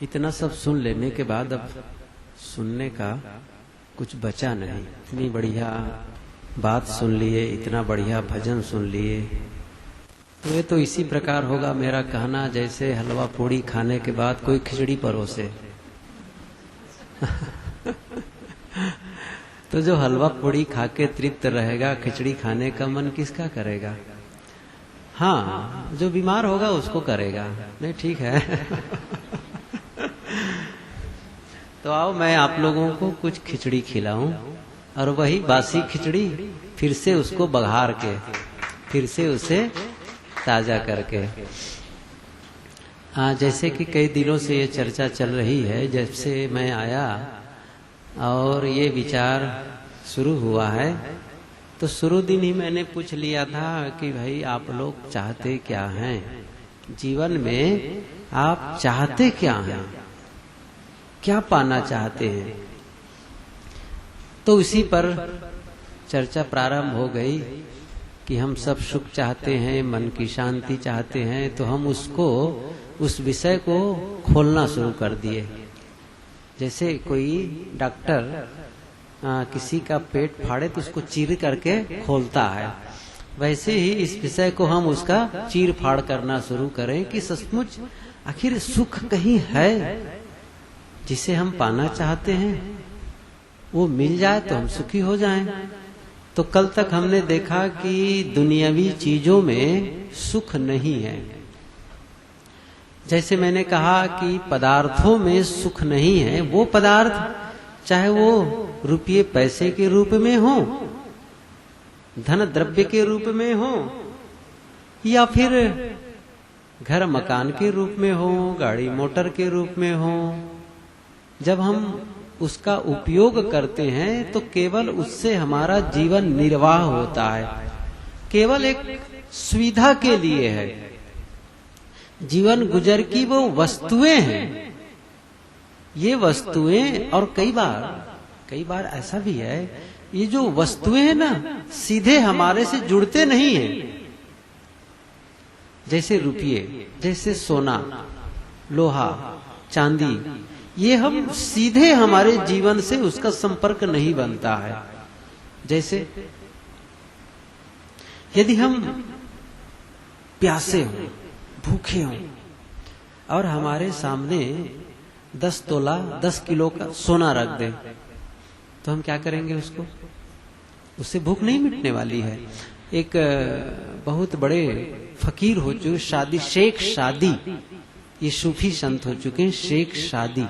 इतना सब सुन लेने के बाद अब सुनने का कुछ बचा नहीं। इतनी बढ़िया बात सुन लिए, इतना बढ़िया भजन सुन लिए, तो ये तो इसी प्रकार होगा मेरा कहना जैसे हलवा पूड़ी खाने के बाद कोई खिचड़ी परोसे। तो जो हलवा पूड़ी खा के तृप्त रहेगा, खिचड़ी खाने का मन किसका करेगा? हाँ, जो बीमार होगा उसको करेगा। नहीं, ठीक है। तो आओ मैं आप लोगों को कुछ खिचड़ी खिलाऊं, और वही बासी खिचड़ी फिर से उसको बघार के, फिर से उसे ताजा करके। जैसे कि कई दिनों से ये चर्चा चल रही है, जब से मैं आया और ये विचार शुरू हुआ है, तो शुरू दिन ही मैंने पूछ लिया था कि भाई आप लोग चाहते क्या हैं जीवन में, आप चाहते क्या हैं, क्या पाना चाहते हैं। तो इसी पर चर्चा प्रारंभ हो गई कि हम सब सुख चाहते हैं, मन की शांति चाहते हैं, तो हम उसको, उस विषय को खोलना शुरू कर दिए। जैसे कोई डॉक्टर किसी का पेट फाड़े तो उसको चीर करके खोलता है, वैसे ही इस विषय को हम उसका चीर फाड़ करना शुरू करें कि सचमुच आखिर सुख कहीं है जिसे हम पाना चाहते हैं, वो मिल जाए तो हम सुखी हो जाएं। तो कल तक हमने देखा कि दुनियावी चीजों में सुख नहीं है। जैसे मैंने कहा कि पदार्थों में सुख नहीं है, वो पदार्थ चाहे वो रुपये पैसे के रूप में हो, धन द्रव्य के रूप में हो, या फिर घर मकान के रूप में हो, गाड़ी मोटर के रूप में हो, जब हम उसका उपयोग करते हैं तो केवल उससे हमारा जीवन निर्वाह होता है, केवल एक सुविधा के लिए है। जीवन गुजर की वो वस्तुएं हैं, ये वस्तुएं, और कई बार ऐसा भी है, ये जो वस्तुएं हैं ना, सीधे हमारे से जुड़ते नहीं हैं। जैसे रुपये, जैसे सोना, लोहा, चांदी, ये हम सीधे हमारे जीवन से उसका संपर्क नहीं बनता है। जैसे यदि हम प्यासे हों, भूखे हों, और हमारे सामने 10 तोला 10 किलो का सोना रख दें, तो हम क्या करेंगे? उससे भूख नहीं मिटने वाली है। एक बहुत बड़े फकीर हो चुके, शेख शादी, ये सूफी संत हो चुके हैं, शेख शादी,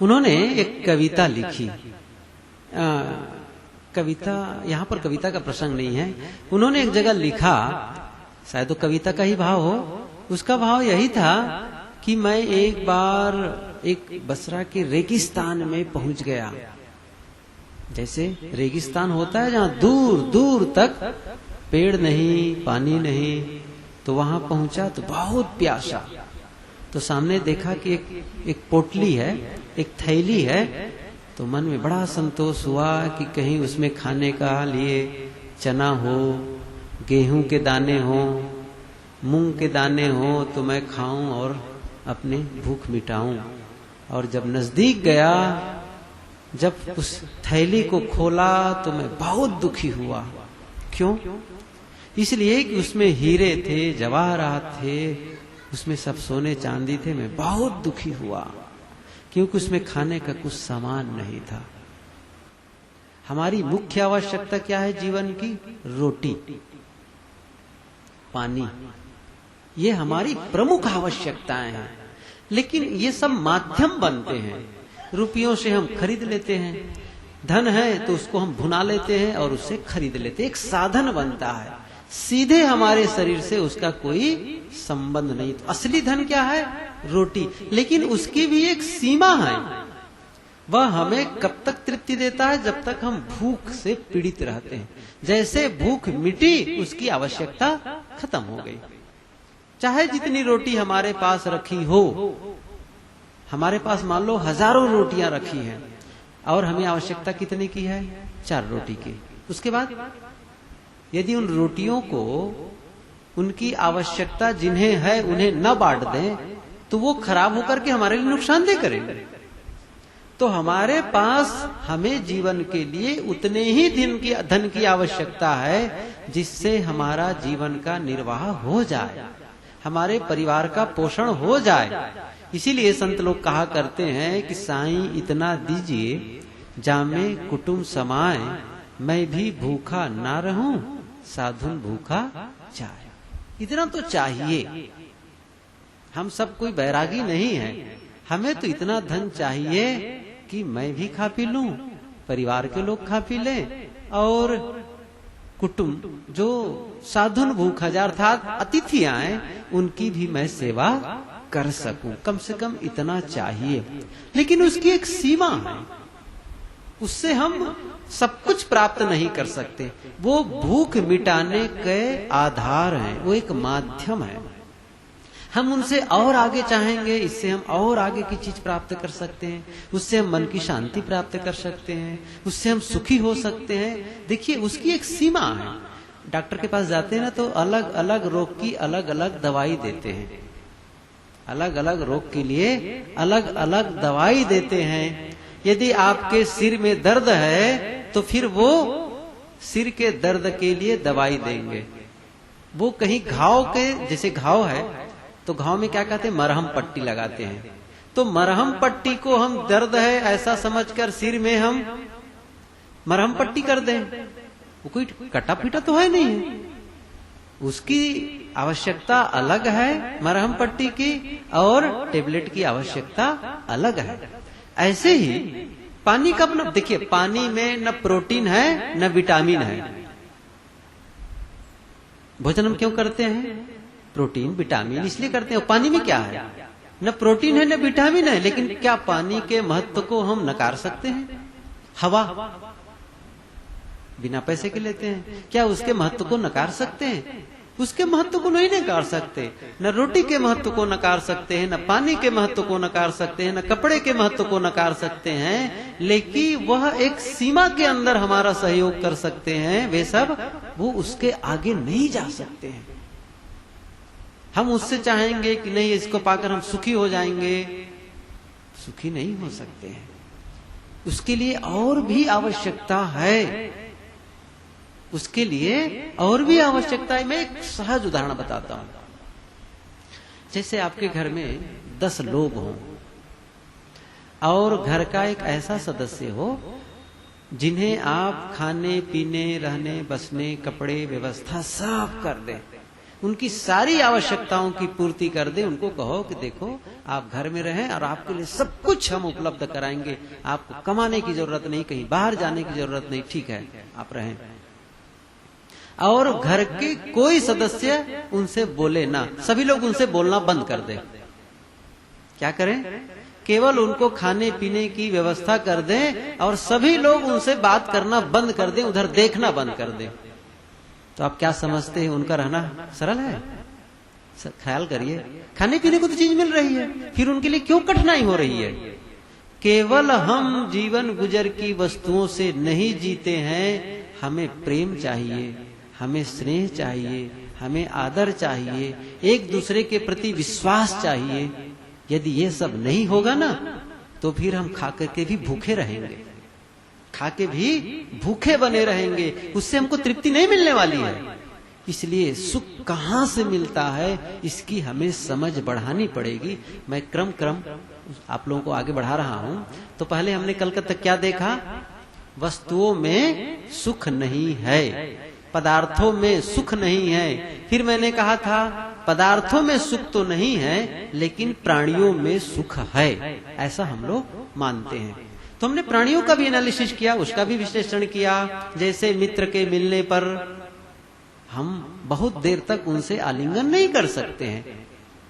उन्होंने एक कविता लिखी। कविता, यहाँ पर कविता का प्रसंग नहीं है, उन्होंने एक जगह लिखा, शायद तो कविता का ही भाव हो, उसका भाव यही था कि मैं एक बार एक बसरा के रेगिस्तान में पहुंच गया। जैसे रेगिस्तान होता है जहां दूर दूर तक पेड़ नहीं, पानी नहीं, तो वहां पहुंचा तो बहुत प्यासा। तो सामने देखा कि एक पोटली है, एक थैली है, तो मन में बड़ा संतोष हुआ कि कहीं उसमें खाने का लिए चना हो, गेहूं के दाने हो, मूंग के दाने हो, तो मैं खाऊं और अपनी भूख मिटाऊं। और जब नजदीक गया, जब उस थैली को खोला, तो मैं बहुत दुखी हुआ। क्यों? इसलिए कि उसमें हीरे थे, जवाहरात थे, उसमें सब सोने चांदी थे। मैं बहुत दुखी हुआ क्योंकि उसमें खाने का कुछ सामान नहीं था। हमारी मुख्य आवश्यकता क्या है जीवन की? रोटी, पानी, ये हमारी प्रमुख आवश्यकताएं हैं। लेकिन ये सब माध्यम बनते हैं। रुपयों से हम खरीद लेते हैं, धन है तो उसको हम भुना लेते हैं और उससे खरीद लेते हैं, एक साधन बनता है। सीधे हमारे शरीर से उसका कोई संबंध नहीं। तो असली धन क्या है? रोटी। लेकिन उसकी भी एक सीमा है। वह हमें कब तक तृप्ति देता है? जब तक हम भूख से पीड़ित रहते हैं। जैसे भूख मिटी, उसकी आवश्यकता खत्म हो गई। चाहे जितनी रोटी हमारे पास रखी हो, हमारे पास मान लो हजारों रोटियां रखी हैं, और हमें आवश्यकता कितने की है? 4 रोटी की। उसके बाद यदि उन रोटियों को, उनकी आवश्यकता जिन्हें है उन्हें न बांट दें, तो वो खराब होकर के हमारे लिए नुकसानदेह करेंगे। तो हमारे पास हमें जीवन के लिए उतने ही धन की आवश्यकता है जिससे हमारा जीवन का निर्वाह हो जाए, हमारे परिवार का पोषण हो जाए। इसीलिए संत लोग कहा करते हैं कि साईं इतना दीजिए जामे कुटुंब समाए, मैं भी भूखा ना रहूं साधुन भूखा जाए। इतना तो चाहिए। हम सब कोई बैरागी नहीं है, हमें तो इतना धन चाहिए कि मैं भी खा पी लूं, परिवार के लोग खा पी लें, और कुटुंब जो साधुन भूखा जा अर्थात अतिथि आए उनकी भी मैं सेवा कर सकूं। कम से कम इतना चाहिए, लेकिन उसकी एक सीमा है। उससे हम सब कुछ प्राप्त नहीं कर सकते। वो भूख मिटाने के आधार हैं, वो एक माध्यम है। हम उनसे और आगे चाहेंगे, इससे हम और आगे की चीज प्राप्त कर सकते हैं, उससे हम मन की शांति प्राप्त कर सकते हैं, उससे हम सुखी हो सकते हैं। देखिए उसकी एक सीमा है। डॉक्टर के पास जाते हैं ना तो अलग अलग रोग की अलग अलग दवाई देते हैं, अलग अलग रोग के लिए अलग अलग दवाई देते हैं। यदि आपके सिर में दर्द है तो फिर वो सिर के दर्द के लिए दवाई देंगे। वो कहीं घाव के, जैसे घाव है तो घाव में क्या कहते हैं, मरहम पट्टी लगाते हैं। तो मरहम पट्टी को हम दर्द है ऐसा समझकर सिर में हम मरहम पट्टी कर दें, वो कोई कटा पीटा तो है नहीं है। उसकी आवश्यकता अलग है मरहम पट्टी की, और टेबलेट की आवश्यकता अलग है। ऐसे ही पानी का अपना देखिए, पानी में न प्रोटीन है न विटामिन है। भोजन हम क्यों करते हैं, प्रोटीन विटामिन इसलिए करते हैं। पानी में क्या है, न प्रोटीन है न विटामिन है, लेकिन क्या पानी के महत्व को हम नकार सकते हैं? हवा बिना पैसे के लेते हैं, क्या उसके महत्व को नकार सकते हैं? उसके महत्व को नहीं नकार सकते। न रोटी के महत्व को नकार सकते हैं, न पानी के महत्व को नकार सकते हैं, न कपड़े के महत्व को नकार सकते हैं, लेकिन वह एक सीमा के अंदर हमारा सहयोग कर सकते हैं। वे सब वो उसके आगे नहीं जा सकते हैं। हम उससे चाहेंगे कि नहीं इसको पाकर हम सुखी हो जाएंगे, सुखी नहीं हो सकते हैं। उसके लिए और भी आवश्यकता है, उसके लिए और भी आवश्यकता है। मैं एक सहज उदाहरण बताता हूं। जैसे आपके घर में 10 लोग हों और घर का एक ऐसा सदस्य हो जिन्हें आप खाने पीने रहने बसने कपड़े व्यवस्था सब कर दें, उनकी सारी आवश्यकताओं की पूर्ति कर दे। उनको कहो कि देखो आप घर में रहें और आपके लिए सब कुछ हम उपलब्ध कराएंगे, आपको कमाने की जरूरत नहीं, कहीं बाहर जाने की जरूरत नहीं, ठीक है आप रहें। और घर के कोई सदस्य उनसे बोले ना, सभी लोग उनसे बोलना बंद कर दे। क्या करें, केवल उनको खाने पीने की व्यवस्था कर दें और सभी लोग उनसे बात करना बंद कर दें, उधर देखना बंद कर दें। तो आप क्या समझते हैं, उनका रहना सरल है? ख्याल करिए, खाने पीने को तो चीज मिल रही है, फिर उनके लिए क्यों कठिनाई हो रही है? केवल हम जीवन गुजर की वस्तुओं से नहीं जीते हैं। हमें प्रेम चाहिए, हमें स्नेह चाहिए, हमें आदर चाहिए, एक दूसरे के प्रति विश्वास चाहिए। यदि ये सब नहीं होगा ना तो फिर हम खा करके भी भूखे रहेंगे, खा के भी भूखे बने रहेंगे, उससे हमको तृप्ति नहीं मिलने वाली है। इसलिए सुख कहां से मिलता है इसकी हमें समझ बढ़ानी पड़ेगी। मैं क्रम आप लोगों को आगे बढ़ा रहा हूं। तो पहले हमने कल तक क्या देखा, वस्तुओं में सुख नहीं है, पदार्थों में सुख नहीं है। फिर मैंने कहा था पदार्थों में सुख तो नहीं है लेकिन प्राणियों में सुख है, ऐसा हम लोग मानते हैं। तो हमने प्राणियों का भी एनालिसिस किया, उसका भी विश्लेषण किया। जैसे मित्र के मिलने पर हम बहुत देर तक उनसे आलिंगन नहीं कर सकते हैं,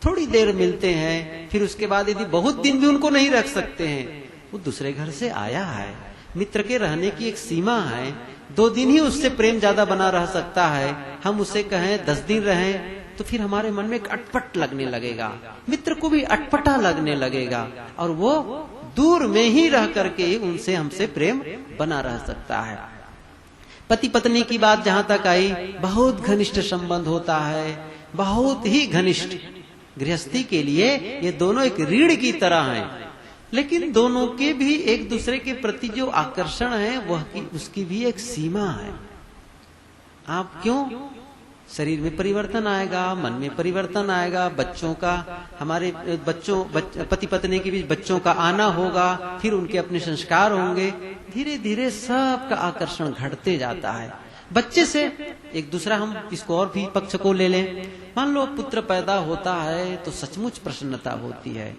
थोड़ी देर मिलते हैं, फिर उसके बाद यदि बहुत दिन भी उनको नहीं रख सकते हैं, वो दूसरे घर से आया है। मित्र के रहने की एक सीमा है, 2 दिन ही उससे प्रेम ज्यादा बना रह सकता है। हम उसे कहें 10 दिन रहें तो फिर हमारे मन में एक अटपट लगने लगेगा, मित्र को भी अटपटा लगने लगेगा, और वो दूर में ही रह करके उनसे हमसे प्रेम बना रह सकता है। पति पत्नी की बात जहां तक आई, बहुत घनिष्ठ संबंध होता है, बहुत ही घनिष्ठ। गृहस्थी के लिए ये दोनों एक रीढ़ की तरह हैं, लेकिन दोनों के भी एक दूसरे के प्रति जो आकर्षण है वह उसकी भी एक सीमा है। आप क्यों, शरीर में परिवर्तन आएगा, मन में परिवर्तन आएगा, बच्चों का, हमारे पति पत्नी के बीच बच्चों का आना होगा, फिर उनके अपने संस्कार होंगे, धीरे धीरे सबका आकर्षण घटते जाता है। बच्चे से एक दूसरा, हम इसको और भी पक्ष को ले लें, मान लो पुत्र पैदा होता है तो सचमुच प्रसन्नता होती है।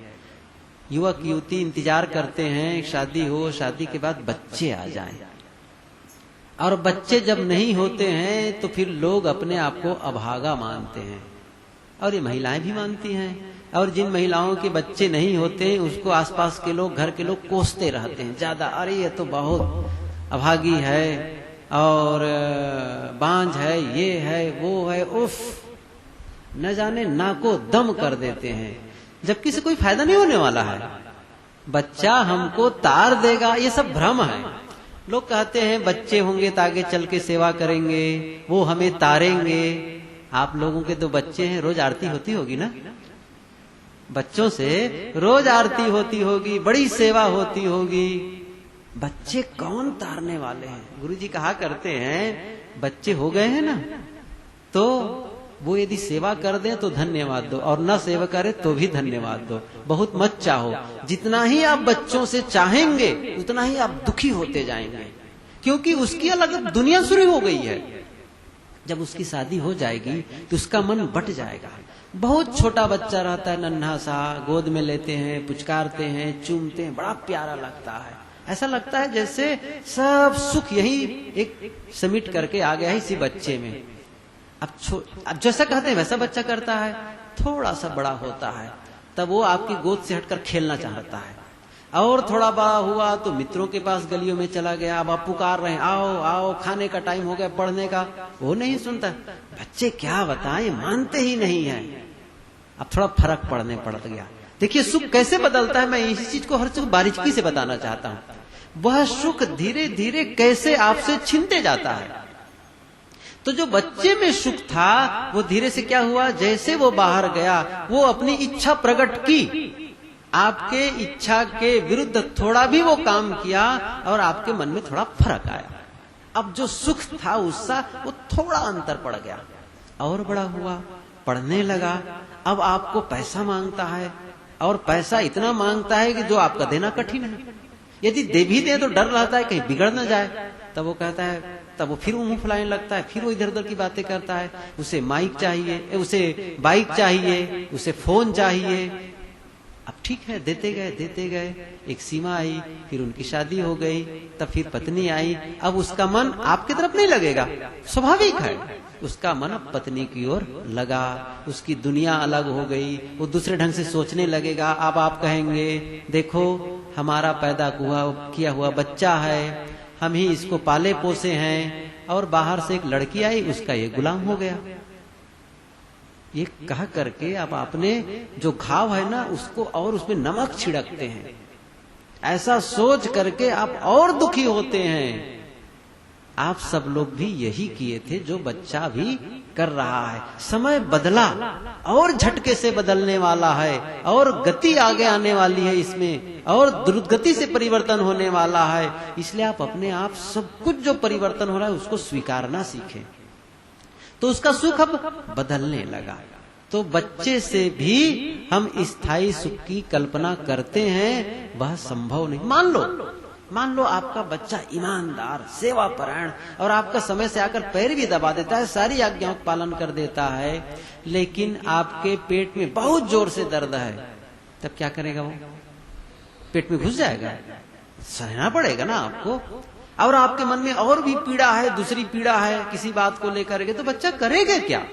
युवक युवती इंतजार करते हैं शादी हो, शादी के बाद बच्चे आ जाएं, और बच्चे जब नहीं होते हैं तो फिर लोग अपने आप को अभागा मानते हैं, और ये महिलाएं भी मानती हैं। और जिन महिलाओं के बच्चे नहीं होते उसको आसपास के लोग, घर के लोग कोसते रहते हैं ज्यादा, अरे ये तो बहुत अभागी है और बांझ है, ये है वो है, उफ, न जाने नाको दम कर देते हैं, जबकि से कोई फायदा नहीं होने वाला है। बच्चा हमको तार देगा, ये सब भ्रम है। लोग कहते हैं बच्चे होंगे तो आगे चल के सेवा करेंगे, वो हमें तारेंगे। आप लोगों के तो बच्चे हैं, रोज आरती होती होगी ना, बच्चों से रोज आरती होती होगी, बड़ी सेवा होती होगी, बच्चे कौन तारने वाले हैं। गुरुजी कहा करते हैं बच्चे हो गए हैं ना, तो वो यदि सेवा कर दें तो धन्यवाद दो, और न सेवा करे तो भी धन्यवाद दो। बहुत मत चाहो, जितना ही आप बच्चों से चाहेंगे उतना ही आप दुखी होते जाएंगे, क्योंकि उसकी अलग दुनिया शुरू हो गई है। जब उसकी शादी हो जाएगी तो उसका मन बट जाएगा। बहुत छोटा बच्चा रहता है, नन्हा सा, गोद में लेते हैं, पुचकारते हैं, चूमते हैं, बड़ा प्यारा लगता है। ऐसा लगता है जैसे सब सुख यही एक समिट करके आ गया है इसी बच्चे में। अब जैसा कहते हैं वैसा बच्चा करता है। थोड़ा सा बड़ा होता है तब वो आपकी गोद से हटकर खेलना चाहता है, और थोड़ा बड़ा हुआ तो मित्रों के पास गलियों में चला गया। अब आप पुकार रहे हैं, आओ आओ, खाने का टाइम हो गया, पढ़ने का, वो नहीं सुनता। बच्चे क्या बताएं, मानते ही नहीं है। अब थोड़ा फर्क पड़ने पड़ गया। देखिए सुख कैसे बदलता है, मैं इस चीज को हर चीज बारीकी से बताना चाहता हूं। वह सुख धीरे धीरे कैसे आपसे छीनते जाता है। तो जो बच्चे में सुख था वो धीरे से क्या हुआ, जैसे वो बाहर गया, वो अपनी इच्छा प्रकट की, आपके इच्छा के विरुद्ध थोड़ा भी वो काम किया और आपके मन में थोड़ा फर्क आया। अब जो सुख था उसका वो थोड़ा अंतर पड़ गया, और बड़ा हुआ, पढ़ने लगा। अब आपको पैसा मांगता है, और पैसा इतना मांगता है कि जो आपका देना कठिन है। यदि दे भी दे तो डर रहता है कहीं बिगड़ न जाए। तब वो कहता है, तब वो फिर मुंह फुलाने लगता है, फिर वो इधर उधर की बातें करता है। उसे माइक चाहिए, उसे बाइक चाहिए, उसे फोन चाहिए। अब ठीक है, देते गए, एक सीमा आई, फिर उनकी शादी हो गई, तब फिर पत्नी आई। अब उसका मन आपकी तरफ नहीं लगेगा, स्वाभाविक है, उसका मन अब पत्नी की ओर लगा, उसकी दुनिया अलग हो गई, वो दूसरे ढंग से सोचने लगेगा। अब आप कहेंगे देखो हमारा पैदा किया हुआ बच्चा है, हम ही इसको पाले पोसे हैं, और बाहर से एक लड़की आई, उसका ये गुलाम हो गया। ये कह करके अब आपने जो घाव है ना उसको और उसमें नमक छिड़कते हैं। ऐसा सोच करके आप और दुखी होते हैं। आप सब लोग भी यही किए थे, जो बच्चा भी कर रहा है। समय बदला और झटके से बदलने वाला है, और गति आगे आने वाली है इसमें, और द्रुत गति से परिवर्तन होने वाला है। इसलिए आप अपने आप सब कुछ जो परिवर्तन हो रहा है उसको स्वीकारना सीखें, तो उसका सुख अब बदलने लगा। तो बच्चे से भी हम स्थायी सुख की कल्पना करते हैं, वह संभव नहीं। मान लो आपका बच्चा ईमानदार, सेवापरायण, और आपका समय से आकर पैर भी दबा देता है, सारी आज्ञाओं का पालन कर देता है, लेकिन आपके पेट में बहुत जोर से दर्द है, तब क्या करेगा? वो पेट में घुस जाएगा, सहना पड़ेगा ना आपको। और आपके मन में और भी पीड़ा है, दूसरी पीड़ा है किसी बात को लेकर के, तो बच्चा करेगा क्या?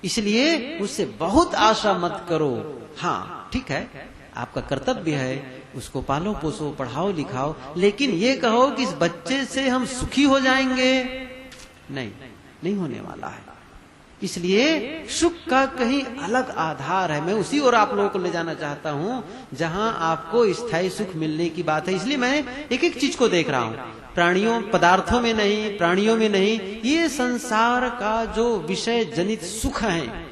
इसलिए उससे बहुत आशा मत करो। हाँ ठीक है, आपका कर्तव्य है, उसको पालो पोसो, पढ़ाओ लिखाओ, लेकिन ये कहो कि इस बच्चे से हम सुखी हो जाएंगे, नहीं होने वाला है। इसलिए सुख का कहीं अलग आधार है। मैं उसी ओर आप लोगों को ले जाना चाहता हूं जहां आपको स्थायी सुख मिलने की बात है। इसलिए मैं एक एक चीज को देख रहा हूं, प्राणियों, पदार्थों में नहीं, प्राणियों में नहीं, ये संसार का जो विषय जनित सुख है,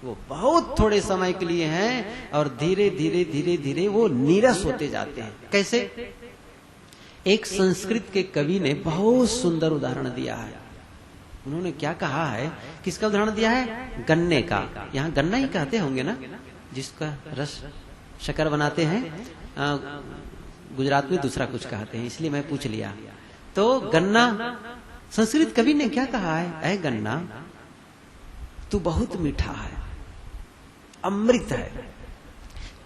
वो बहुत थोड़े समय के लिए हैं और धीरे धीरे धीरे धीरे वो नीरस होते जाते हैं। कैसे? एक संस्कृत के कवि ने बहुत सुंदर उदाहरण दिया है। उन्होंने क्या कहा है, किसका उदाहरण दिया है? गन्ने का। यहाँ गन्ना ही कहते होंगे ना, जिसका रस शक्कर बनाते हैं। गुजरात में दूसरा कुछ कहते हैं, इसलिए मैं पूछ लिया। तो गन्ना, संस्कृत कवि ने क्या कहा है? ऐ गन्ना, तू बहुत मीठा है, अमृत है,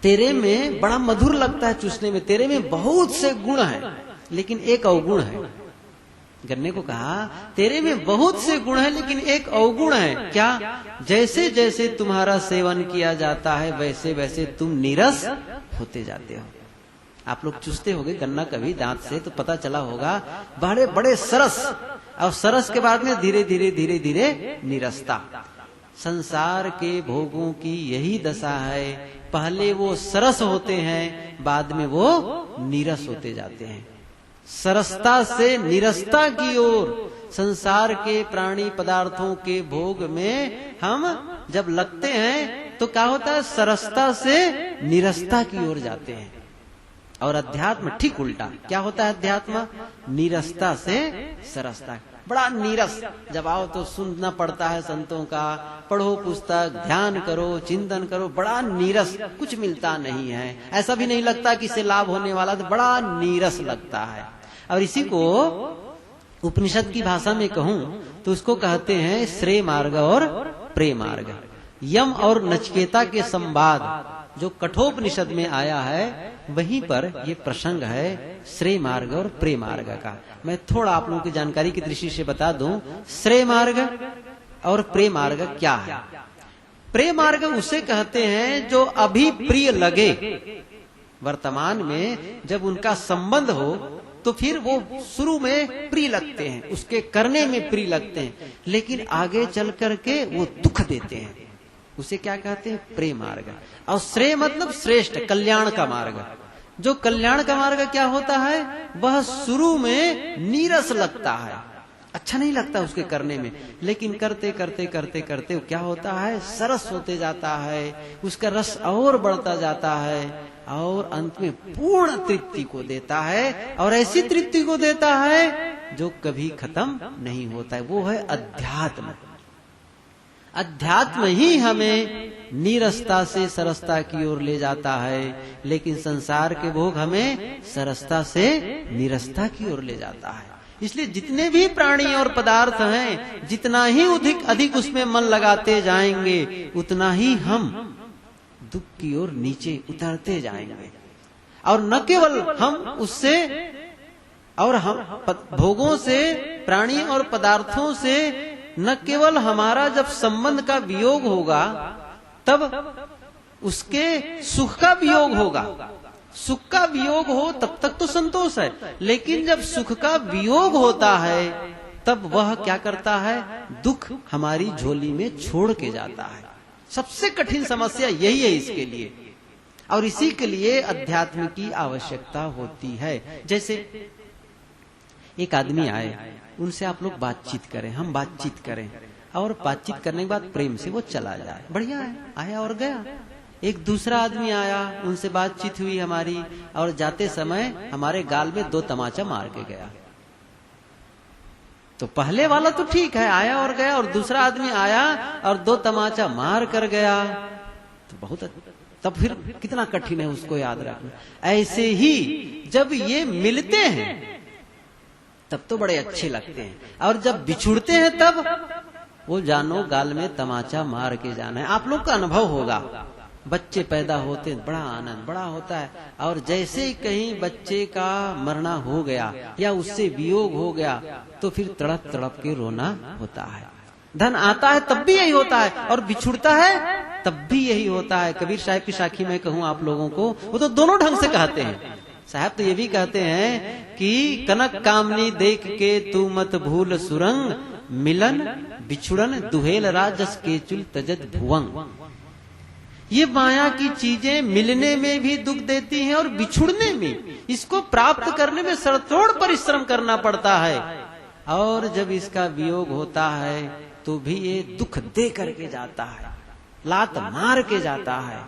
तेरे में बड़ा मधुर लगता है चूसने में, तेरे में बहुत से गुण हैं, लेकिन एक अवगुण है। गन्ने को कहा, तेरे में बहुत से गुण है लेकिन एक अवगुण है। क्या? जैसे जैसे तुम्हारा सेवन किया जाता है वैसे वैसे तुम नीरस होते जाते हो। आप लोग चूसते होगे गन्ना कभी दांत से, तो पता चला होगा बड़े बड़े सरस, और सरस के बाद में धीरे धीरे धीरे धीरे नीरसता। संसार के भोगों की यही दशा है, पहले वो सरस होते हैं, बाद में वो नीरस होते जाते हैं। सरसता से नीरसता की ओर, संसार के प्राणी पदार्थों के भोग में हम जब लगते हैं तो क्या होता है? सरसता से नीरसता की ओर जाते हैं। और अध्यात्म ठीक उल्टा, क्या होता है अध्यात्म? नीरसता से सरसता। बड़ा नीरस, जब आओ तो सुनना पड़ता है संतों का, पढ़ो पुस्तक, ध्यान करो, चिंतन करो, बड़ा नीरस, कुछ मिलता नहीं है। ऐसा भी नहीं लगता कि इससे लाभ होने वाला, तो बड़ा नीरस लगता है। और इसी को उपनिषद की भाषा में कहूं तो उसको कहते हैं श्रेय मार्ग और प्रेम मार्ग। यम और नचिकेता के संवाद जो कठोपनिषद में आया है, वहीं पर ये प्रसंग है श्रेय मार्ग और प्रेम मार्ग का। मैं थोड़ा आप लोगों की जानकारी की दृष्टि से बता दूं, श्रेय मार्ग और प्रेम मार्ग क्या है। प्रेम मार्ग उसे कहते हैं जो अभी प्रिय लगे, वर्तमान में जब उनका संबंध हो तो फिर वो शुरू में प्रिय लगते हैं, उसके करने में प्रिय लगते हैं, लेकिन आगे चल करके वो दुख देते हैं, उसे क्या कहते हैं? प्रेम मार्ग। और श्रेय मतलब श्रेष्ठ, कल्याण का मार्ग। जो कल्याण का मार्ग क्या होता है? वह शुरू में नीरस लगता है, अच्छा नहीं लगता उसके करने में, लेकिन करते करते करते करते क्या होता है? सरस होते जाता है, उसका रस और बढ़ता जाता है, और अंत में पूर्ण तृप्ति को देता है। और ऐसी तृप्ति को देता है जो कभी खत्म नहीं होता है, वो है अध्यात्म। अध्यात्म ही हमें नीरसता से सरसता की ओर ले जाता है, लेकिन संसार के भोग हमें सरसता से नीरसता की ओर ले जाता है। इसलिए जितने भी प्राणी और पदार्थ हैं, जितना ही अधिक उसमें मन लगाते जाएंगे, उतना ही हम दुख की ओर नीचे उतरते जाएंगे। और न केवल हम उससे, और हम भोगों से, प्राणी और पदार्थों से न केवल हमारा जब संबंध का वियोग होगा, तब उसके सुख का वियोग होगा। सुख का वियोग हो तब तक तो संतोष है, लेकिन जब सुख का वियोग होता है तब वह क्या करता है? दुख हमारी झोली में छोड़ के जाता है। सबसे कठिन समस्या यही है इसके लिए, और इसी के लिए अध्यात्म की आवश्यकता होती है। जैसे एक आदमी आए, उनसे आप लोग बातचीत करें, हम बातचीत करें, और बातचीत करने के बाद प्रेम से वो चला जाए, बढ़िया है, आया और गया। एक दूसरा आदमी आया, उनसे बातचीत हुई हमारी, और जाते समय हमारे गाल में 2 तमाचा मार के गया। तो पहले वाला तो ठीक है, आया और गया, और दूसरा आदमी आया और 2 तमाचा मार कर गया, तो बहुत, तब फिर कितना कठिन है उसको याद रखना। ऐसे ही जब ये मिलते हैं तब तो बड़े अच्छे लगते हैं, और जब बिछुड़ते हैं तब वो जानो गाल में तमाचा मार के जाना है। आप लोग का अनुभव होगा, बच्चे पैदा होते हैं, बड़ा आनंद बड़ा होता है, और जैसे ही कहीं बच्चे का मरना हो गया या उससे वियोग हो गया, तो फिर तड़प तड़प के रोना होता है। धन आता है तब भी यही होता है, और बिछुड़ता है तब भी यही होता है। कबीर साहब की साखी में कहूं आप लोगों को, वो तो दोनों ढंग से कहते हैं। साहब तो ये भी कहते हैं कि कनक कामनी देख के तू मत भूल सुरंग, मिलन बिछुड़न दुहेल राजस के चुल तजत भुवंग। ये माया की चीजें मिलने में भी दुख देती हैं और बिछुड़ने में, इसको प्राप्त करने में सरतोड़ परिश्रम करना पड़ता है, और जब इसका वियोग होता है तो भी ये दुख दे करके जाता है। लात मार के जाता है।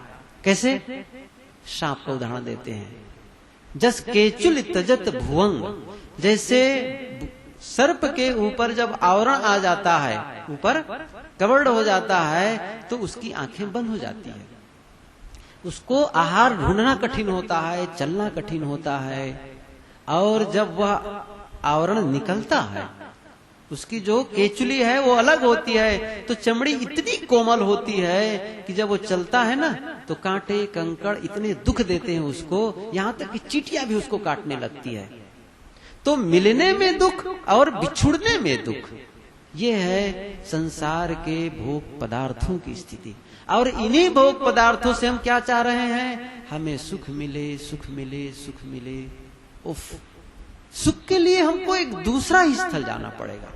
कैसे? सांप का उदाहरण देते हैं। जस केचुल तजत भुवंग, जैसे सर्प के ऊपर जब आवरण आ जाता है, ऊपर कवर्ड हो जाता है, तो उसकी आंखें बंद हो जाती है, उसको आहार ढूंढना कठिन होता है, चलना कठिन होता है। और जब वह आवरण निकलता है, उसकी जो केचुली है वो अलग होती है, तो चमड़ी इतनी कोमल होती है कि जब वो चलता है ना, तो कांटे कंकड़ इतने दुख देते हैं उसको, यहां तक कि चींटियां भी उसको काटने लगती है। तो मिलने में दुख और बिछुड़ने में दुख, ये है संसार के भोग पदार्थों की स्थिति। और इन्हीं भोग पदार्थों से हम क्या चाह रहे हैं? हमें सुख मिले, सुख मिले, सुख मिले। उफ, सुख के लिए हमको एक दूसरा ही स्थल जाना पड़ेगा,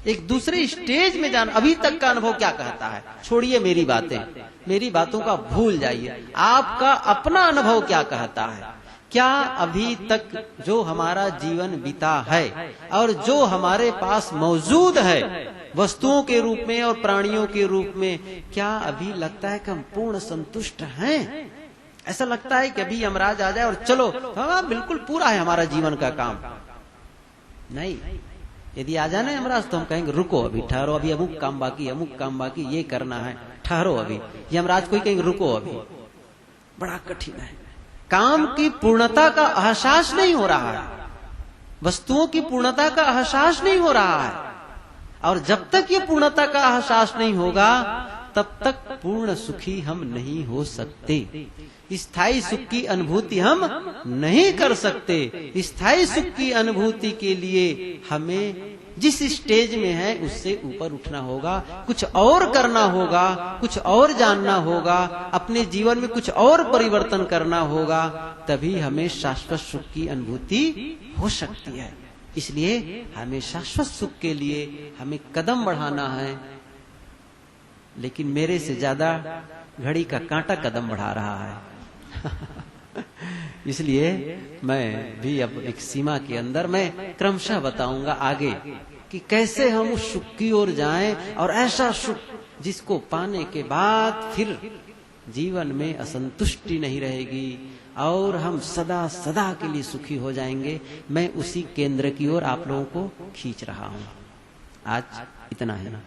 एक दूसरे स्टेज में जाना। अभी तक का अनुभव क्या कहता है? छोड़िए मेरी बातें, मेरी बातों का भूल जाइए। आपका अपना अनुभव क्या कहता है? क्या अभी तक जो हमारा जीवन बीता है और जो हमारे पास मौजूद है वस्तुओं के रूप में और प्राणियों के रूप में, क्या अभी लगता है कि हम पूर्ण संतुष्ट हैं? ऐसा लगता है कि अभी यमराज आ जाए और चलो, हाँ बिल्कुल पूरा है हमारा जीवन का काम? नहीं, यदि आ जाना यमराज तो हम कहेंगे रुको अभी, ठहरो, अभी अमुक काम बाकी, अमुक काम बाकी, ये करना है, ठहरो अभी। यमराज कोई कहेंगे रुको अभी, बड़ा कठिन है। काम की पूर्णता का एहसास नहीं हो रहा है, वस्तुओं की पूर्णता का एहसास नहीं हो रहा है। और जब तक ये पूर्णता का एहसास नहीं होगा, तब तक पूर्ण सुखी हम नहीं हो सकते। स्थायी सुख की अनुभूति हम नहीं कर सकते। स्थायी सुख की अनुभूति के लिए हमें जिस स्टेज में है उससे ऊपर उठना होगा, कुछ और करना होगा, कुछ और जानना होगा, अपने जीवन में कुछ और परिवर्तन करना होगा, तभी हमें शाश्वत सुख की अनुभूति हो सकती है। इसलिए हमें शाश्वत सुख के लिए हमें कदम बढ़ाना है। लेकिन मेरे से ज्यादा घड़ी का कांटा कदम बढ़ा रहा है। इसलिए मैं भी अब एक सीमा के अंदर मैं क्रमशः बताऊंगा आगे कि कैसे हम उस सुख की ओर जाएं, और ऐसा सुख जिसको पाने के बाद फिर जीवन में असंतुष्टि नहीं रहेगी और हम सदा सदा के लिए सुखी हो जाएंगे। मैं उसी केंद्र की ओर आप लोगों को खींच रहा हूं। आज इतना है ना।